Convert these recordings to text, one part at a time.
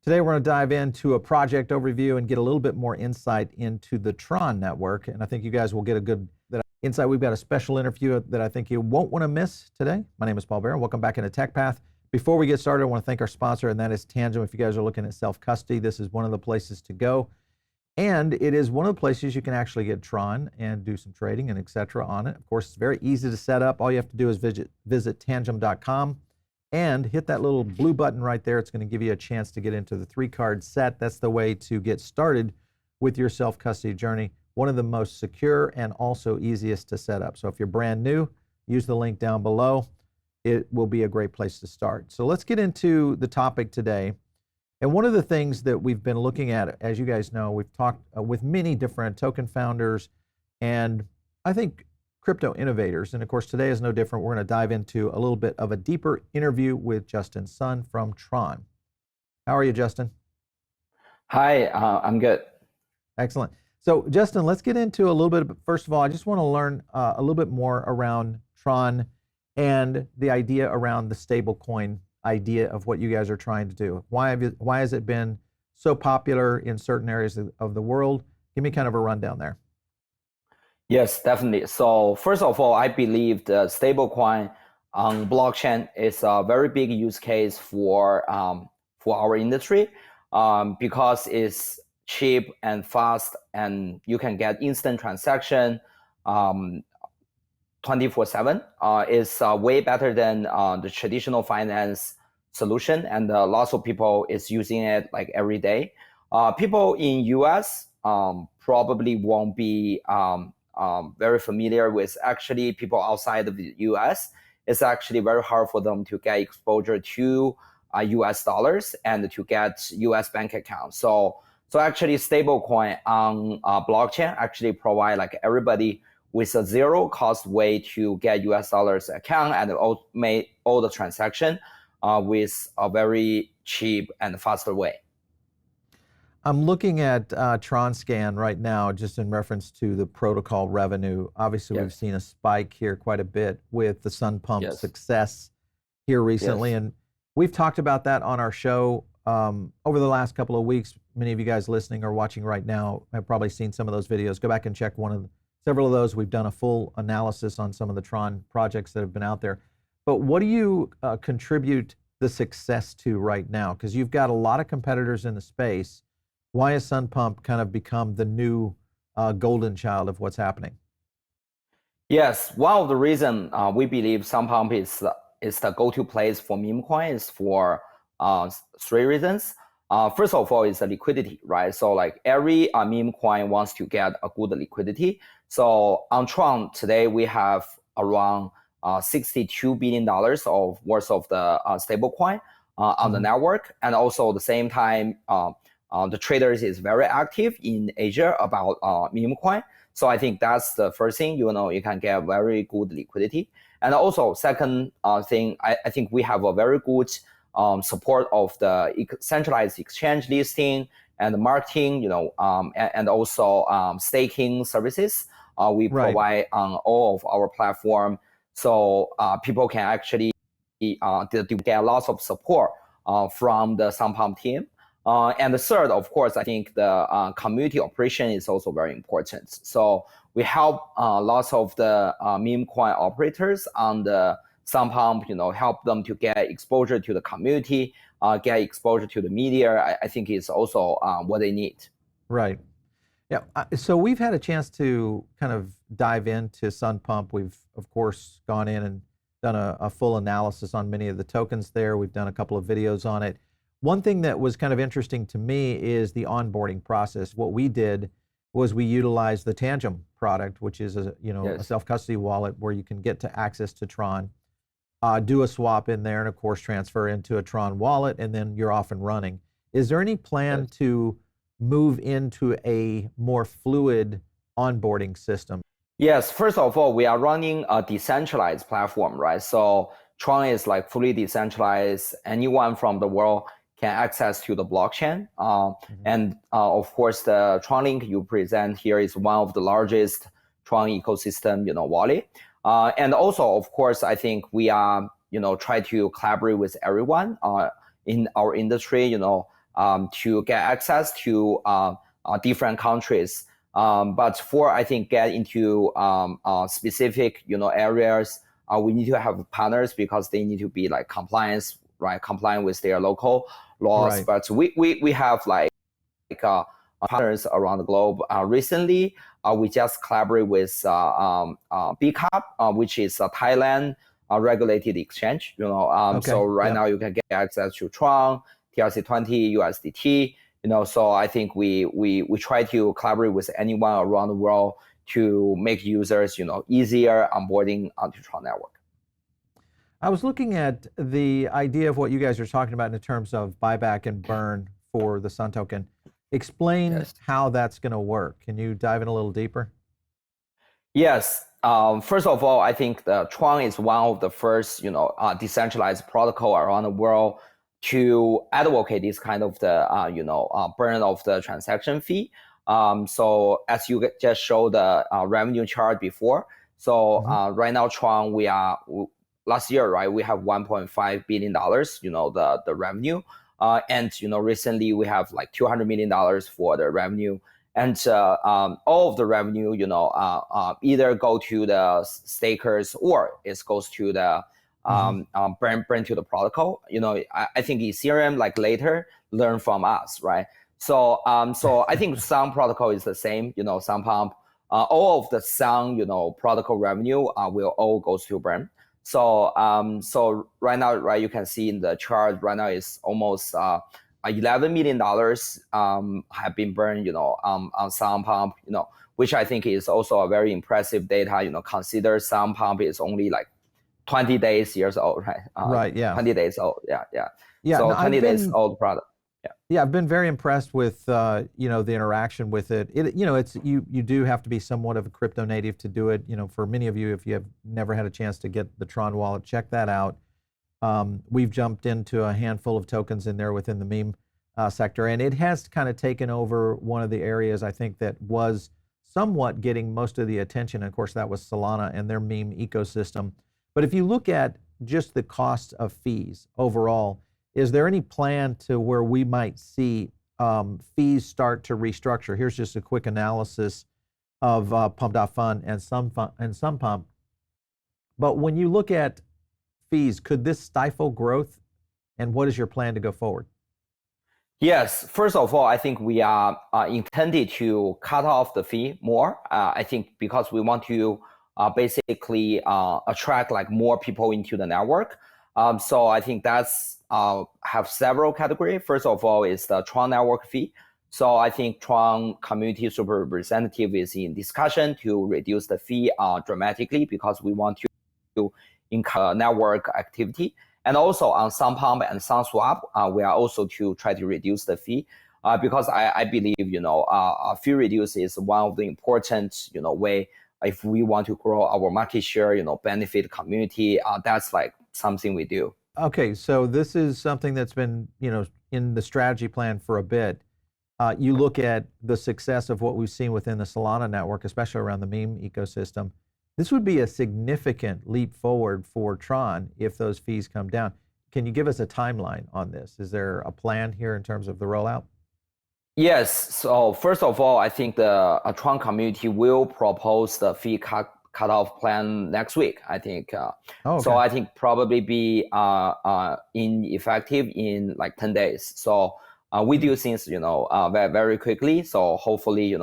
Today we're going to dive into a project overview and get a little bit more insight into the Tron network. And I think you guys will get a good insight. We've got a special interview that I think you won't want to miss today. My name is Paul Barron. Welcome back into Tech Path. Before we get started, I want to thank our sponsor, and that is Tangem. If you guys are looking at self-custody, this is one of the places to go. And it is one of the places you can actually get Tron and do some trading and etc. on it. Of course, it's very easy to set up. All you have to do is visit Tangem.com and hit that little blue button right there. It's going to give you a chance to get into the 3-card set. That's the way to get started with your self-custody journey. One of the most secure and also easiest to set up. So if you're brand new, use the link down below. It will be a great place to start. So let's get into the topic today. And one of the things that we've been looking at, as you guys know, we've talked with many different token founders and I think crypto innovators. And of course, today is no different. We're going to dive into a little bit of a deeper interview with Justin Sun from Tron. How are you, Justin? Hi, I'm good. Excellent. So Justin, let's get into a little bit. First of all, I just want to learn a little bit more around Tron and the idea around the stablecoin idea of what you guys are trying to do. Why has it been so popular in certain areas of the world? Give me kind of a rundown there. Yes, definitely. So first of all, I believe the stablecoin on blockchain is a very big use case for our industry because it's cheap and fast, and you can get instant transaction 24/7. It's way better than the traditional finance solution, and lots of people is using it like every day. People in US probably won't be very familiar with. Actually, people outside of the US, it's actually very hard for them to get exposure to US dollars and to get US bank accounts. So actually stablecoin on blockchain actually provide like everybody with a zero cost way to get US dollars account and make all the transaction with a very cheap and faster way. I'm looking at Tron Scan right now, just in reference to the protocol revenue. Obviously, yes, we've seen a spike here quite a bit with the SunPump, yes, success here recently. Yes. And we've talked about that on our show over the last couple of weeks. Many of you guys listening or watching right now have probably seen some of those videos. Go back and check several of those. We've done a full analysis on some of the Tron projects that have been out there. But what do you contribute the success to right now? Because you've got a lot of competitors in the space. Why has SunPump kind of become the new golden child of what's happening? Yes, one of the reasons we believe SunPump is the go-to place for meme coins for 3 reasons. First of all, is the liquidity, right? So like every meme coin wants to get a good liquidity. So on Tron today, we have around $62 billion of worth of the stablecoin on the network. And also at the same time, the traders is very active in Asia about meme coin. So I think that's the first thing, you can get very good liquidity. And also second thing, I think we have a very good support of the centralized exchange listing and marketing, and also staking services we provide on all of our platform. So people can actually get lots of support from the SunPump team. And the third, of course, I think the community operation is also very important. So we help lots of the meme coin operators on the SunPump, help them to get exposure to the community, get exposure to the media. I think is also what they need. Right. Yeah. So we've had a chance to kind of dive into SunPump. We've, of course, gone in and done a full analysis on many of the tokens there. We've done a couple of videos on it. One thing that was kind of interesting to me is the onboarding process. What we did was we utilized the Tangem product, which is a Yes. a self-custody wallet where you can get to access to Tron, do a swap in there, and of course transfer into a Tron wallet, and then you're off and running. Is there any plan Yes. to move into a more fluid onboarding system? Yes, first of all, we are running a decentralized platform, right? So Tron is like fully decentralized. Anyone from the world can access to the blockchain. And of course, the Tron link you present here is one of the largest Tron ecosystem, wallet. And also, of course, I think we are, try to collaborate with everyone in our industry. to get access to different countries. But for I think get into specific areas, we need to have partners because they need to be like compliant with their local laws. Right. But we have like partners around the globe. Recently, we just collaborate with BCAP, which is a Thailand regulated exchange. Okay. So right Yep. now you can get access to Tron, TRC20, USDT. So I think we try to collaborate with anyone around the world to make users easier onboarding onto Tron network. I was looking at the idea of what you guys are talking about in terms of buyback and burn for the Sun token. Explain Yes. how that's going to work. Can you dive in a little deeper? Yes. First of all, I think the Tron is one of the first, decentralized protocol around the world to advocate this kind of the, burn of the transaction fee. So as you just showed the revenue chart before, so right now Tron last year, right, we have $1.5 billion, the revenue. And recently we have like $200 million for the revenue, and all of the revenue, either go to the stakers or it goes to the burn to the protocol. I think Ethereum like later learn from us, right? So I think Sun protocol is the same. SunPump, all of the Sun protocol revenue will all goes to burn. So right now, right, you can see in the chart right now is almost $11 million have been burned, on SunPump, which I think is also a very impressive data. Consider SunPump is only like 20 years old, right? Right. Yeah. 20 days old. Yeah. Yeah. So no, 20 days old product. Yeah, I've been very impressed with the interaction with it. It's you do have to be somewhat of a crypto native to do it. For many of you, if you have never had a chance to get the Tron wallet, check that out. We've jumped into a handful of tokens in there within the meme sector, and it has kind of taken over one of the areas I think that was somewhat getting most of the attention. And of course, that was Solana and their meme ecosystem. But if you look at just the cost of fees overall, is there any plan to where we might see fees start to restructure? Here's just a quick analysis of Pump.fun and SunPump. But when you look at fees, could this stifle growth? And what is your plan to go forward? Yes. First of all, I think we are intended to cut off the fee more. I think because we want to basically attract like more people into the network. So I think that's have several categories. First of all, is the Tron network fee. So I think Tron community super representative is in discussion to reduce the fee dramatically because we want to encourage network activity. And also on SunPump and SunSwap, we are also to try to reduce the fee because I believe fee reduce is one of the important way if we want to grow our market share, benefit community. That's like something we do. Okay, so this is something that's been in the strategy plan for a bit. You look at the success of what we've seen within the Solana network, especially around the meme ecosystem. This would be a significant leap forward for Tron if those fees come down. Can you give us a timeline on this? Is there a plan here in terms of the rollout? Yes. So first of all, I think the Tron community will propose the fee cutoff plan next week. I think. Okay. So I think probably be in effective in like 10 days. So we do things very, very quickly. So hopefully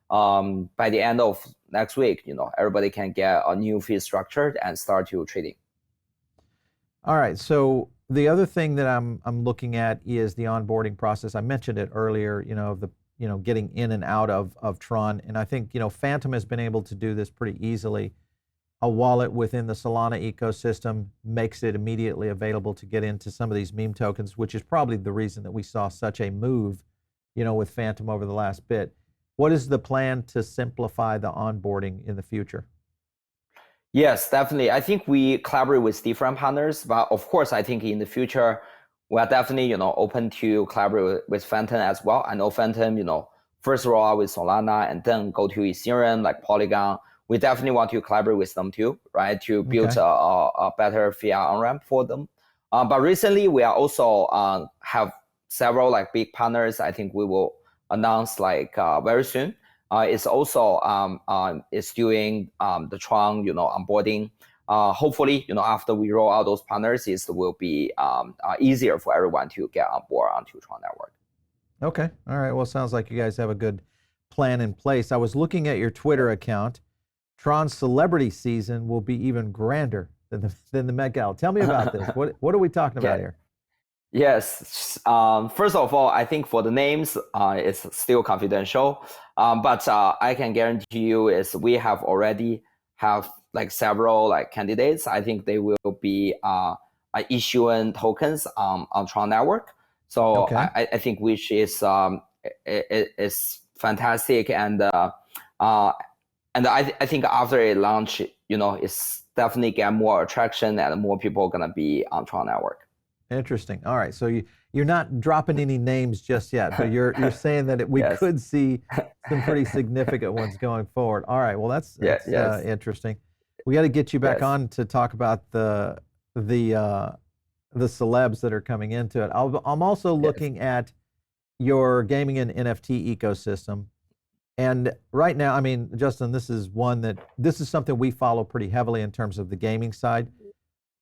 by the end of next week, everybody can get a new fee structure and start to trading. All right. So the other thing that I'm looking at is the onboarding process. I mentioned it earlier, getting in and out of Tron. And I think, Phantom has been able to do this pretty easily. A wallet within the Solana ecosystem makes it immediately available to get into some of these meme tokens, which is probably the reason that we saw such a move, with Phantom over the last bit. What is the plan to simplify the onboarding in the future? Yes, definitely. I think we collaborate with different partners, but of course, I think in the future, we are definitely, open to collaborate with Phantom as well. I know Phantom, first roll out with Solana and then go to Ethereum like Polygon. We definitely want to collaborate with them too, right? To build a better fiat on-ramp for them. But recently, we are also have several like big partners. I think we will announce like very soon. It's also it's doing the Tron, onboarding. Hopefully, after we roll out those partners, it will be easier for everyone to get on board onto Tron network. Okay. All right. Well, it sounds like you guys have a good plan in place. I was looking at your Twitter account. Tron's celebrity season will be even grander than the Met Gala. Tell me about this. What are we talking about here? Yes. First of all, I think for the names, it's still confidential. But I can guarantee you is we have already have like several like candidates. I think they will be issuing tokens on Tron network. So Okay. I think which is fantastic, and I think after it launch, it's definitely get more attraction and more people are gonna be on Tron network. Interesting. All right. So you're not dropping any names just yet, but you're saying that we Yes. could see some pretty significant ones going forward. All right. Well, that's Yes. interesting. We got to get you back Yes. on to talk about the celebs that are coming into it. I'm also looking at your gaming and NFT ecosystem. And right now, I mean, Justin, this is something we follow pretty heavily in terms of the gaming side.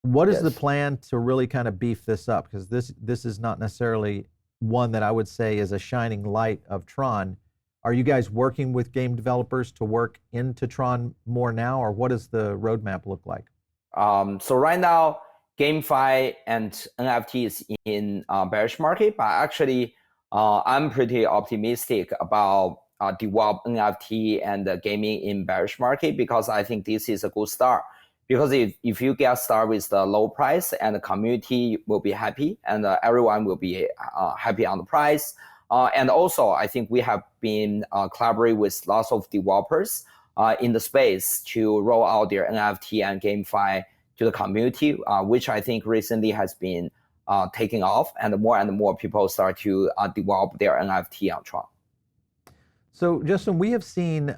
What is the plan to really kind of beef this up? Because this is not necessarily one that I would say is a shining light of Tron. Are you guys working with game developers to work into Tron more now, or what does the roadmap look like? So right now, GameFi and NFT is in bearish market, but actually, I'm pretty optimistic about develop NFT and gaming in bearish market, because I think this is a good start. Because if you get started with the low price, and the community will be happy, and everyone will be happy on the price. And also, I think we have been collaborating with lots of developers in the space to roll out their NFT and GameFi to the community, which I think recently has been taking off, and more people start to develop their NFT on Tron. So, Justin, we have seen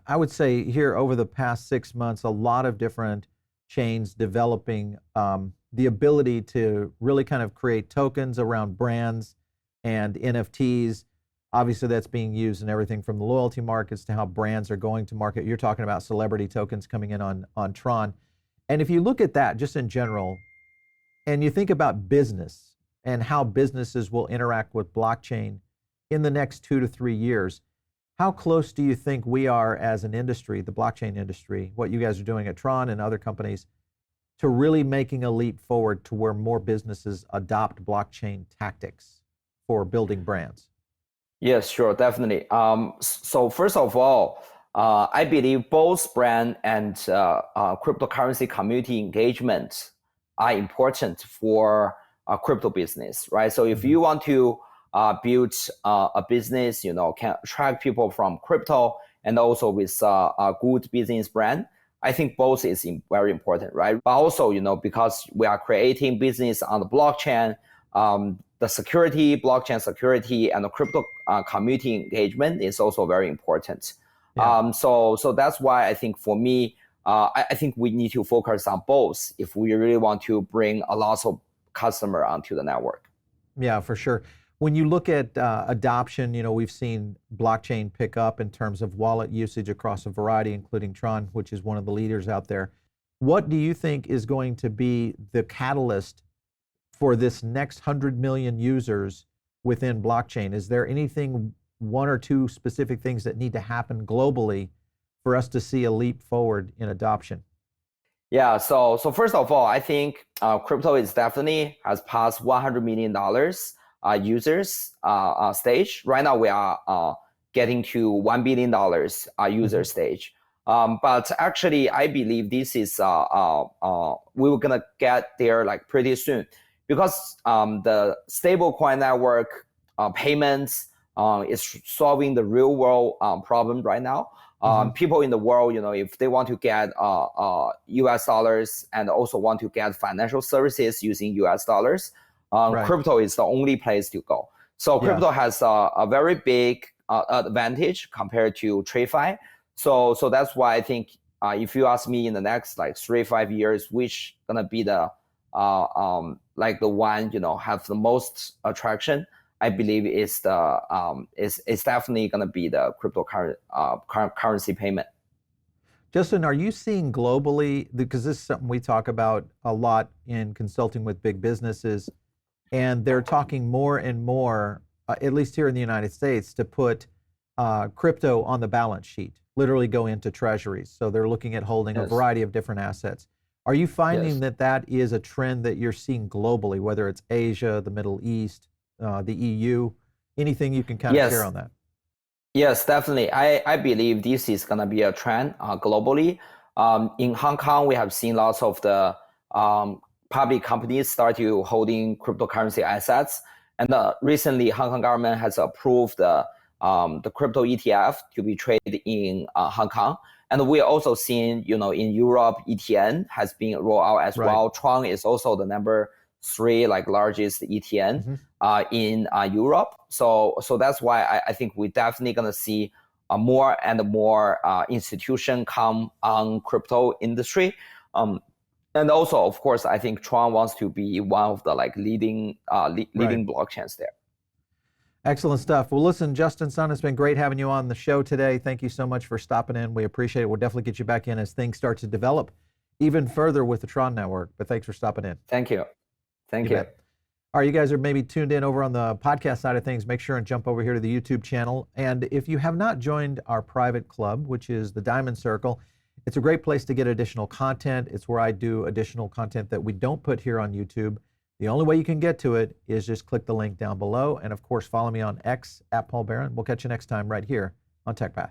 I would say here over the past 6 months, a lot of different chains developing the ability to really kind of create tokens around brands and NFTs. Obviously, that's being used in everything from the loyalty markets to how brands are going to market. You're talking about celebrity tokens coming in on Tron. And if you look at that just in general, and you think about business and how businesses will interact with blockchain in the next 2 to 3 years, how close do you think we are as an industry, the blockchain industry, what you guys are doing at Tron and other companies, to really making a leap forward to where more businesses adopt blockchain tactics for building brands? Yes, sure, definitely. So first of all, I believe both brand and cryptocurrency community engagement are important for a crypto business, right? So if you want to build a business, can attract people from crypto, and also with a good business brand, I think both is very important, right? But also, because we are creating business on the blockchain, the security, blockchain security, and the crypto community engagement is also very important. Yeah. So that's why I think for me, I think we need to focus on both if we really want to bring a lot of customer onto the network. Yeah, for sure. When you look at adoption, we've seen blockchain pick up in terms of wallet usage across a variety, including Tron, which is one of the leaders out there. What do you think is going to be the catalyst for this next 100 million users within blockchain? Is there anything, one or two specific things that need to happen globally for us to see a leap forward in adoption? Yeah, so first of all, I think crypto is definitely has passed $100 million users stage. Right now we are getting to $1 billion user stage. But actually, I believe this is we were gonna get there like pretty soon, because the stablecoin network payments is solving the real world problem right now. People in the world, if they want to get US dollars and also want to get financial services using US dollars, Right. crypto is the only place to go. So crypto has a very big advantage compared to TradFi. So that's why I think if you ask me in the next like 3-5 years, which gonna be the like the one have the most attraction, I believe is is definitely going to be the currency payment. Justin, are you seeing globally, because this is something we talk about a lot in consulting with big businesses, and they're talking more and more, at least here in the United States, to put crypto on the balance sheet, literally go into treasuries. So they're looking at holding a variety of different assets. Are you finding that that is a trend that you're seeing globally, whether it's Asia, the Middle East, the EU, anything you can kind of share on that? Yes, definitely. I believe this is going to be a trend globally. In Hong Kong, we have seen lots of the public companies start to holding cryptocurrency assets. And recently, Hong Kong government has approved the crypto ETF to be traded in Hong Kong. And we're also seeing, in Europe, ETN has been rolled out as well. Tron is also the number 3 largest ETN in Europe. So that's why I think we're definitely going to see more and more institution come on crypto industry. And also, of course, I think Tron wants to be one of the leading blockchains there. Excellent stuff. Well, listen, Justin Sun, it's been great having you on the show today. Thank you so much for stopping in. We appreciate it. We'll definitely get you back in as things start to develop even further with the Tron network. But thanks for stopping in. Thank you. Thank you. All right, you guys are maybe tuned in over on the podcast side of things. Make sure and jump over here to the YouTube channel. And if you have not joined our private club, which is the Diamond Circle, it's a great place to get additional content. It's where I do additional content that we don't put here on YouTube. The only way you can get to it is just click the link down below. And of course, follow me on X @PaulBaron. We'll catch you next time right here on TechPath.